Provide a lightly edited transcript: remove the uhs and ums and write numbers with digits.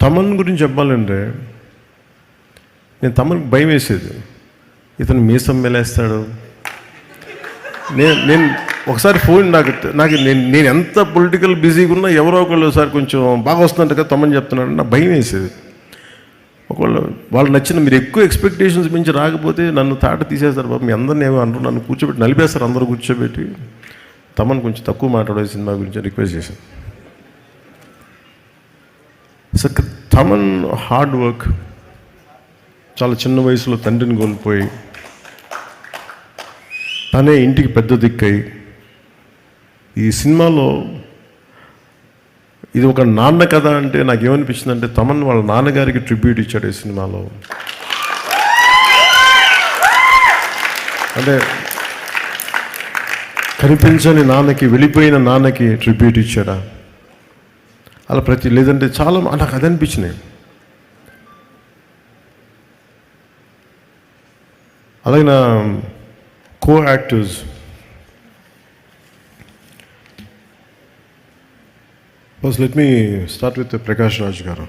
తమన్ గురించి చెప్పాలంటే నేను తమన్కి భయం వేసేది. ఇతను మీసం మెలేస్తాడు. నేను ఒకసారి ఫోన్ నాకు నేను ఎంత పొలిటికల్ బిజీగా ఉన్నా ఎవరో ఒకళ్ళు సార్ కొంచెం బాగా వస్తుందంట కదా తమన్ చెప్తున్నాడు, నాకు భయం వేసేది. ఒకవేళ వాళ్ళు నచ్చిన మీరు ఎక్కువ ఎక్స్పెక్టేషన్స్ మించి రాకపోతే నన్ను తాట తీసేస్తారు బాబు, మీ అందరిని ఏమో అంటారు, నన్ను కూర్చోబెట్టి నలిపేస్తారు, అందరూ కూర్చోబెట్టి. తమన్ కొంచెం తక్కువ మాట్లాడే సినిమా గురించి రిక్వెస్ట్ చేశాను. సో తమన్ హార్డ్ వర్క్, చాలా చిన్న వయసులో తండ్రిని కోల్పోయి తనే ఇంటికి పెద్ద దిక్కై ఈ సినిమాలో ఇది ఒక నాన్న కథ అంటే నాకేమనిపించింది అంటే తమన్ వాళ్ళ నాన్నగారికి ట్రిబ్యూట్ ఇచ్చాడు ఈ సినిమాలో. అంటే కనిపించని నాన్నకి, వెళ్ళిపోయిన నాన్నకి ట్రిబ్యూట్ ఇచ్చాడా అలా లేదంటే చాలా నాకు అది అనిపించినాయి. అలాగే నా co-actors first let me start with Prakash Raj garu.